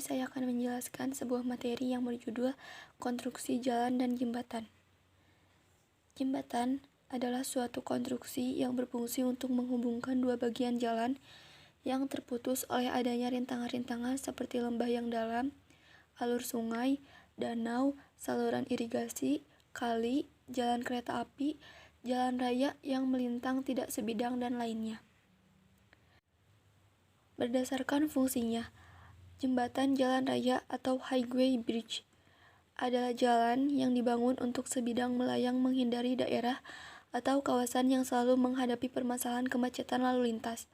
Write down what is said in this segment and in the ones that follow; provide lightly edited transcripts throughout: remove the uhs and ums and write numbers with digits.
saya akan menjelaskan sebuah materi yang berjudul Konstruksi Jalan dan Jembatan. Jembatan adalah suatu konstruksi yang berfungsi untuk menghubungkan dua bagian jalan yang terputus oleh adanya rintangan-rintangan seperti lembah yang dalam, alur sungai, danau, saluran irigasi, kali, jalan kereta api, jalan raya yang melintang tidak sebidang, dan lainnya. Berdasarkan fungsinya, jembatan jalan raya atau highway bridge adalah jalan yang dibangun untuk sebidang melayang menghindari daerah atau kawasan yang selalu menghadapi permasalahan kemacetan lalu lintas,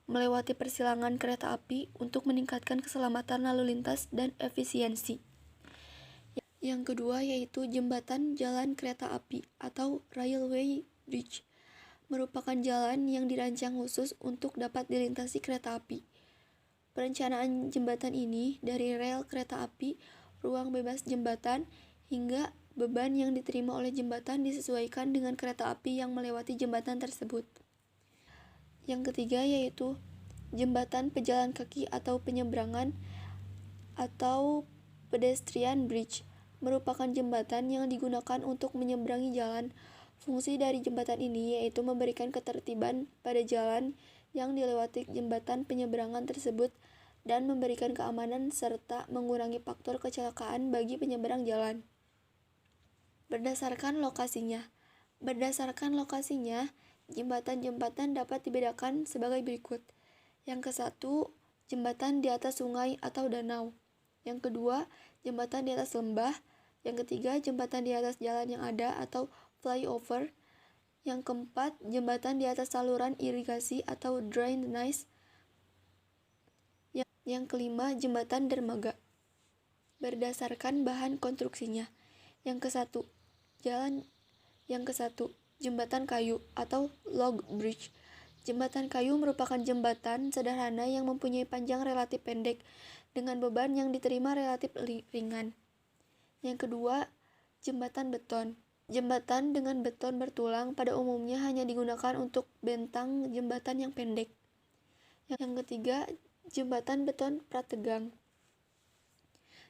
melewati persilangan kereta api untuk meningkatkan keselamatan lalu lintas dan efisiensi. Yang kedua yaitu jembatan jalan kereta api atau railway bridge, merupakan jalan yang dirancang khusus untuk dapat dilintasi kereta api. Perencanaan jembatan ini dari rel kereta api, ruang bebas jembatan, hingga beban yang diterima oleh jembatan disesuaikan dengan kereta api yang melewati jembatan tersebut. Yang ketiga yaitu jembatan pejalan kaki atau penyeberangan atau pedestrian bridge, merupakan jembatan yang digunakan untuk menyeberangi jalan. Fungsi dari jembatan ini yaitu memberikan ketertiban pada jalan yang dilewati jembatan penyeberangan tersebut dan memberikan keamanan serta mengurangi faktor kecelakaan bagi penyeberang jalan. Berdasarkan lokasinya, jembatan-jembatan dapat dibedakan sebagai berikut. Yang ke-1, jembatan di atas sungai atau danau. Yang kedua, jembatan di atas lembah. Yang ketiga, jembatan di atas jalan yang ada atau flyover. Yang keempat, jembatan di atas saluran irigasi atau drainage. Yang kelima, jembatan dermaga. Berdasarkan bahan konstruksinya. Yang ke-1, jembatan kayu atau log bridge. Jembatan kayu merupakan jembatan sederhana yang mempunyai panjang relatif pendek dengan beban yang diterima relatif ringan. Yang kedua, jembatan beton. Jembatan dengan beton bertulang pada umumnya hanya digunakan untuk bentang jembatan yang pendek. Yang ketiga, jembatan beton prategang.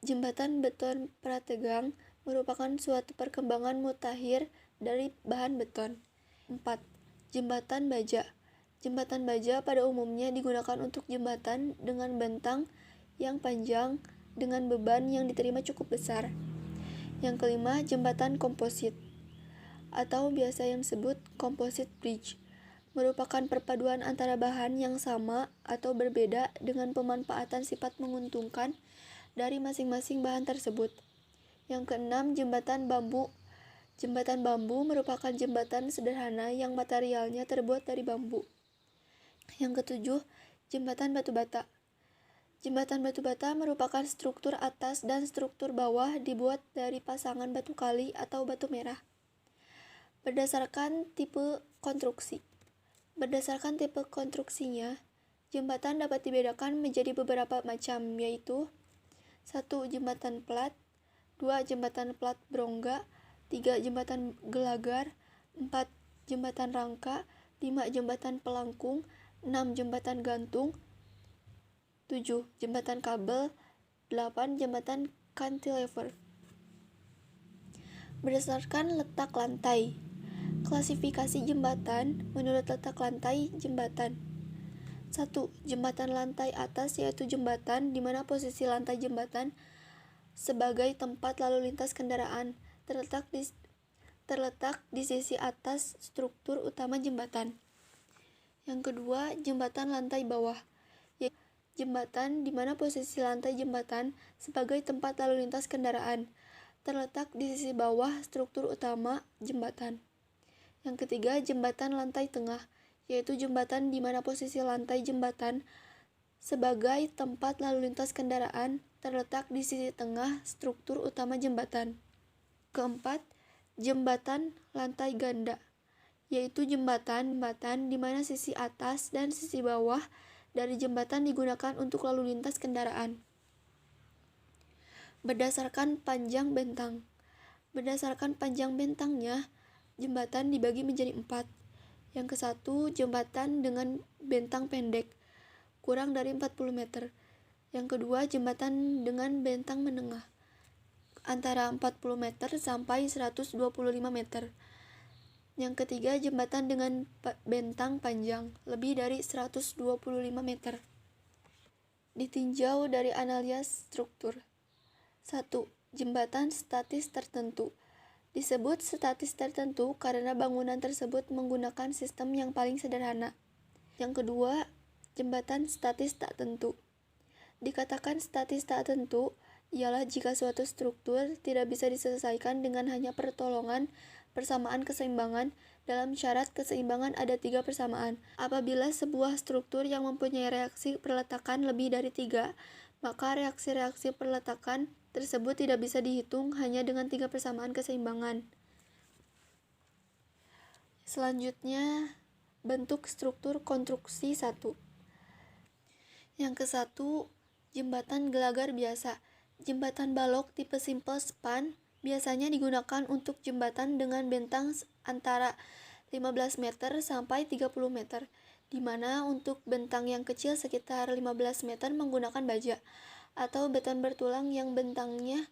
Jembatan beton prategang merupakan suatu perkembangan mutakhir dari bahan beton. 4. Jembatan baja. Jembatan baja pada umumnya digunakan untuk jembatan dengan bentang yang panjang dengan beban yang diterima cukup besar. Yang kelima, jembatan komposit atau biasa yang disebut composite bridge, merupakan perpaduan antara bahan yang sama atau berbeda dengan pemanfaatan sifat menguntungkan dari masing-masing bahan tersebut. Yang keenam, jembatan bambu. Jembatan bambu merupakan jembatan sederhana yang materialnya terbuat dari bambu. Yang ketujuh, jembatan batu bata. Jembatan batu bata merupakan struktur atas dan struktur bawah dibuat dari pasangan batu kali atau batu merah. Berdasarkan tipe konstruksinya, jembatan dapat dibedakan menjadi beberapa macam, yaitu 1. Jembatan plat, 2. Jembatan plat berongga, 3. Jembatan gelagar, 4. Jembatan rangka, 5. Jembatan pelengkung, 6. Jembatan gantung, 7. Jembatan kabel, 8. Jembatan cantilever. Berdasarkan letak lantai. Klasifikasi jembatan menurut letak lantai jembatan. 1. Jembatan lantai atas yaitu jembatan di mana posisi lantai jembatan sebagai tempat lalu lintas kendaraan terletak di sisi atas struktur utama jembatan. Yang kedua, jembatan lantai bawah, yaitu jembatan di mana posisi lantai jembatan sebagai tempat lalu lintas kendaraan terletak di sisi bawah struktur utama jembatan. Yang ketiga, jembatan lantai tengah, yaitu jembatan di mana posisi lantai jembatan sebagai tempat lalu lintas kendaraan terletak di sisi tengah struktur utama jembatan. Keempat, jembatan lantai ganda, yaitu jembatan di mana sisi atas dan sisi bawah dari jembatan digunakan untuk lalu lintas kendaraan. Berdasarkan panjang bentang. Berdasarkan panjang bentangnya, jembatan dibagi menjadi 4. Yang ke-1, jembatan dengan bentang pendek, kurang dari 40 meter. Yang kedua, jembatan dengan bentang menengah antara 40 meter sampai 125 meter. Yang ketiga, jembatan dengan bentang panjang lebih dari 125 meter. Ditinjau dari analisis struktur. 1. Jembatan statis tertentu. Disebut statis tertentu karena bangunan tersebut menggunakan sistem yang paling sederhana. Yang kedua, jembatan statis tak tentu. Dikatakan statis tak tentu ialah jika suatu struktur tidak bisa diselesaikan dengan hanya pertolongan persamaan keseimbangan. Dalam syarat keseimbangan ada 3 persamaan. Apabila sebuah struktur yang mempunyai reaksi perletakan lebih dari 3, maka reaksi-reaksi perletakan tersebut tidak bisa dihitung hanya dengan 3 persamaan keseimbangan. Selanjutnya, bentuk struktur konstruksi 1. Yang ke-1, jembatan gelagar biasa. Jembatan balok tipe simple span biasanya digunakan untuk jembatan dengan bentang antara 15 meter sampai 30 meter, di mana untuk bentang yang kecil sekitar 15 meter menggunakan baja, atau beton bertulang yang bentangnya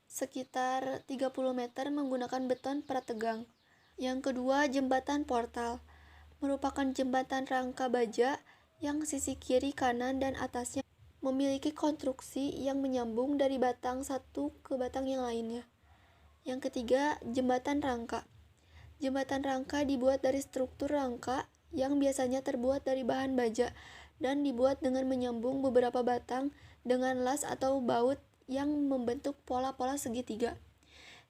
sekitar 30 meter menggunakan beton prategang. Yang kedua, jembatan portal merupakan jembatan rangka baja yang sisi kiri, kanan, dan atasnya memiliki konstruksi yang menyambung dari batang satu ke batang yang lainnya. Yang ketiga, jembatan rangka. Jembatan rangka dibuat dari struktur rangka yang biasanya terbuat dari bahan baja dan dibuat dengan menyambung beberapa batang dengan las atau baut yang membentuk pola-pola segitiga.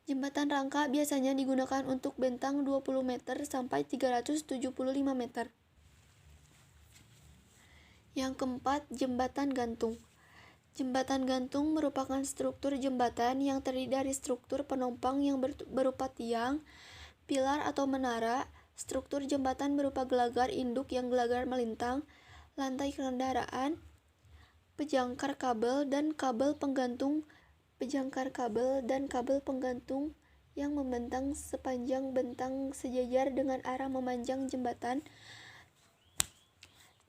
Jembatan rangka biasanya digunakan untuk bentang 20 meter sampai 375 meter. Yang keempat, jembatan gantung. Jembatan gantung merupakan struktur jembatan yang terdiri dari struktur penopang yang berupa tiang, pilar atau menara, struktur jembatan berupa gelagar induk yang gelagar melintang, lantai kendaraan, pejangkar kabel dan kabel penggantung yang membentang sepanjang bentang sejajar dengan arah memanjang jembatan.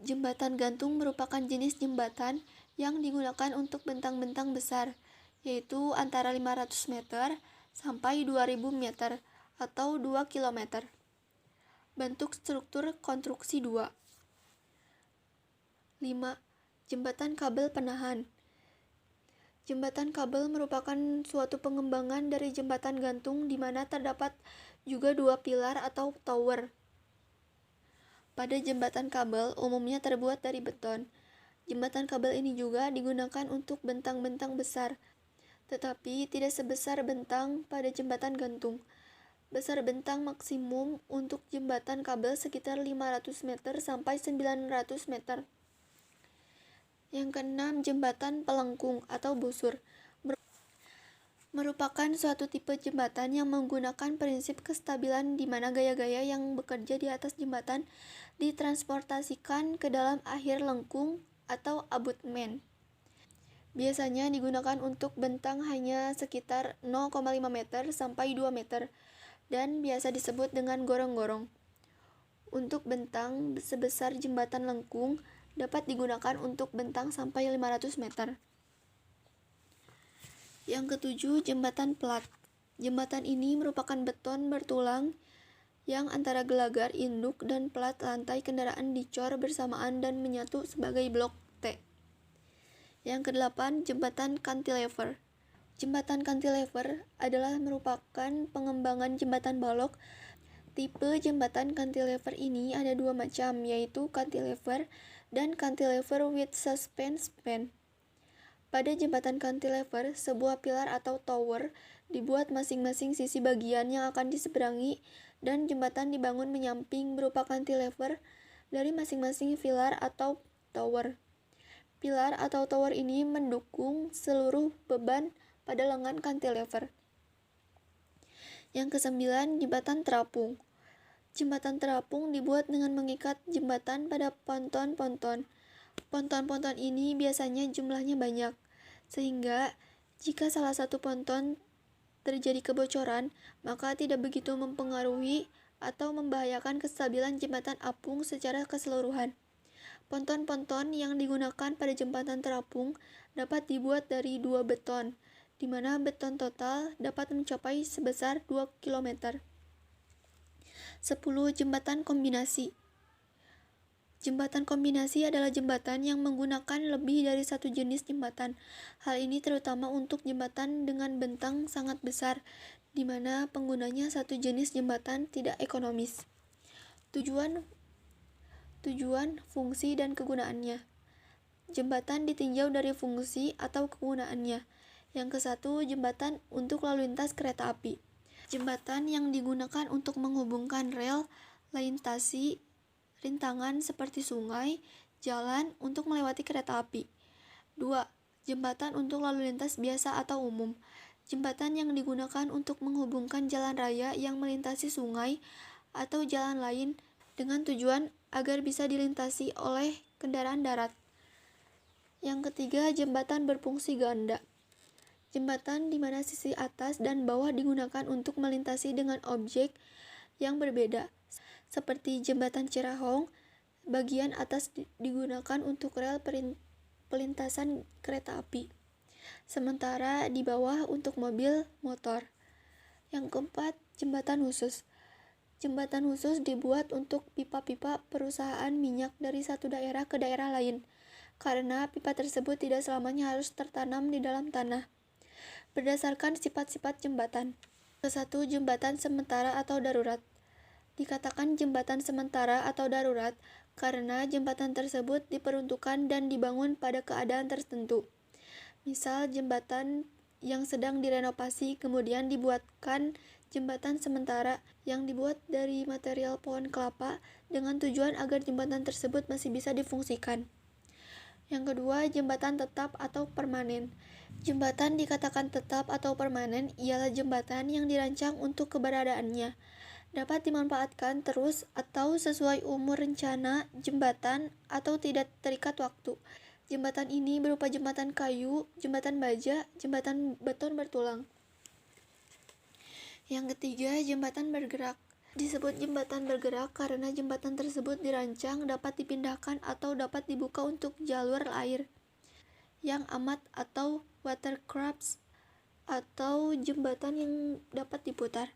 Jembatan gantung merupakan jenis jembatan yang digunakan untuk bentang-bentang besar, yaitu antara 500 meter sampai 2000 meter atau 2 km. Bentuk struktur konstruksi 2. 5. Jembatan kabel penahan. Jembatan kabel merupakan suatu pengembangan dari jembatan gantung di mana terdapat juga 2 pilar atau tower. Pada jembatan kabel umumnya terbuat dari beton. Jembatan kabel ini juga digunakan untuk bentang-bentang besar, tetapi tidak sebesar bentang pada jembatan gantung. Besar bentang maksimum untuk jembatan kabel sekitar 500 meter sampai 900 meter. Yang keenam, jembatan pelengkung atau busur. Merupakan suatu tipe jembatan yang menggunakan prinsip kestabilan di mana gaya-gaya yang bekerja di atas jembatan ditransportasikan ke dalam akhir lengkung atau abutmen. Biasanya digunakan untuk bentang hanya sekitar 0,5 meter sampai 2 meter dan biasa disebut dengan gorong-gorong. Untuk bentang sebesar jembatan lengkung dapat digunakan untuk bentang sampai 500 meter. Yang ketujuh, jembatan plat. Jembatan ini merupakan beton bertulang yang antara gelagar induk dan plat lantai kendaraan dicor bersamaan dan menyatu sebagai blok T. Yang kedelapan, jembatan cantilever. Jembatan cantilever adalah merupakan pengembangan jembatan balok. Tipe jembatan cantilever ini ada 2 macam, yaitu cantilever dan cantilever with suspense span. Pada jembatan cantilever, sebuah pilar atau tower dibuat masing-masing sisi bagian yang akan diseberangi dan jembatan dibangun menyamping berupa cantilever dari masing-masing pilar atau tower. Pilar atau tower ini mendukung seluruh beban pada lengan cantilever. Yang kesembilan, jembatan terapung. Jembatan terapung dibuat dengan mengikat jembatan pada ponton-ponton. Ponton-ponton ini biasanya jumlahnya banyak, sehingga jika salah satu ponton terjadi kebocoran, maka tidak begitu mempengaruhi atau membahayakan kestabilan jembatan apung secara keseluruhan. Ponton-ponton yang digunakan pada jembatan terapung dapat dibuat dari 2 beton, di mana beton total dapat mencapai sebesar 2 km. 10. Jembatan kombinasi. Jembatan kombinasi adalah jembatan yang menggunakan lebih dari satu jenis jembatan. Hal ini terutama untuk jembatan dengan bentang sangat besar, di mana penggunanya satu jenis jembatan tidak ekonomis. Tujuan, fungsi, dan kegunaannya. Jembatan ditinjau dari fungsi atau kegunaannya. Yang ke-1, jembatan untuk lalu lintas kereta api. Jembatan yang digunakan untuk menghubungkan rel, lintasi rintangan seperti sungai, jalan untuk melewati kereta api. 2. Jembatan untuk lalu lintas biasa atau umum. Jembatan yang digunakan untuk menghubungkan jalan raya yang melintasi sungai atau jalan lain dengan tujuan agar bisa dilintasi oleh kendaraan darat. Yang ketiga, jembatan berfungsi ganda. Jembatan di mana sisi atas dan bawah digunakan untuk melintasi dengan objek yang berbeda. Seperti jembatan Cirahong, bagian atas digunakan untuk rel pelintasan kereta api, sementara di bawah untuk mobil motor. Yang keempat, jembatan khusus. Jembatan khusus dibuat untuk pipa-pipa perusahaan minyak dari satu daerah ke daerah lain, karena pipa tersebut tidak selamanya harus tertanam di dalam tanah. Berdasarkan sifat-sifat jembatan. Ke-1, jembatan sementara atau darurat. Dikatakan jembatan sementara atau darurat karena jembatan tersebut diperuntukkan dan dibangun pada keadaan tertentu. Misal jembatan yang sedang direnovasi kemudian dibuatkan jembatan sementara yang dibuat dari material pohon kelapa dengan tujuan agar jembatan tersebut masih bisa difungsikan. Yang kedua, jembatan tetap atau permanen. Jembatan dikatakan tetap atau permanen ialah jembatan yang dirancang untuk keberadaannya dapat dimanfaatkan terus atau sesuai umur rencana jembatan atau tidak terikat waktu. Jembatan ini berupa jembatan kayu, jembatan baja, jembatan beton bertulang. Yang ketiga, jembatan bergerak. Disebut jembatan bergerak karena jembatan tersebut dirancang dapat dipindahkan atau dapat dibuka untuk jalur air yang amat atau watercrafts atau jembatan yang dapat diputar.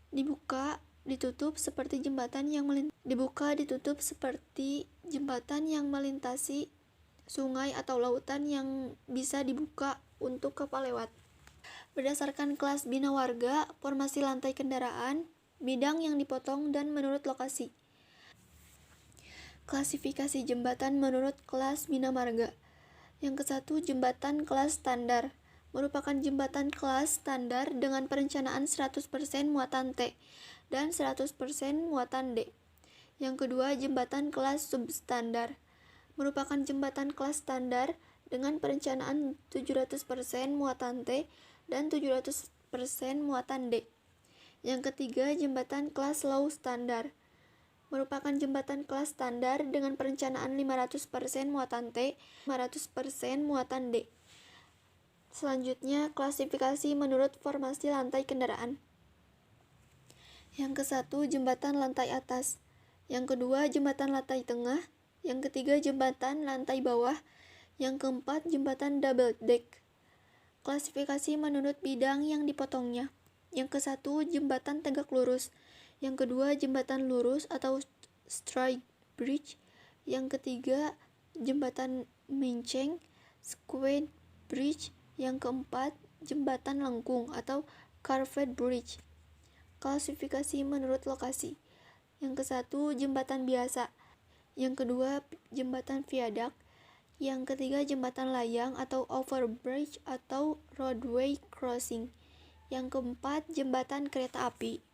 Dibuka ditutup seperti jembatan yang melintasi sungai atau lautan yang bisa dibuka untuk kapal lewat. Berdasarkan kelas bina warga, formasi lantai kendaraan, bidang yang dipotong, dan menurut lokasi. Klasifikasi jembatan menurut kelas bina marga. Yang ke-1, jembatan kelas standar. Merupakan jembatan kelas standar dengan perencanaan 100% muatan T dan 100% muatan D. Yang kedua, jembatan kelas substandar. Merupakan jembatan kelas standar dengan perencanaan 700% muatan T dan 700% muatan D. Yang ketiga, jembatan kelas low standar. Merupakan jembatan kelas standar dengan perencanaan 500% muatan T, 500% muatan D. Selanjutnya, klasifikasi menurut formasi lantai kendaraan. Yang ke-1, jembatan lantai atas. Yang kedua, jembatan lantai tengah. Yang ketiga, jembatan lantai bawah. Yang keempat, jembatan double deck. Klasifikasi menurut bidang yang dipotongnya. Yang ke-1, jembatan tegak lurus. Yang kedua, jembatan lurus atau straight bridge. Yang ketiga, jembatan menceng, square bridge. Yang keempat, jembatan lengkung atau curved bridge. Klasifikasi menurut lokasi. Yang ke-1, jembatan biasa. Yang kedua, jembatan viadak. Yang ketiga, jembatan layang atau overbridge atau roadway crossing. Yang keempat, jembatan kereta api.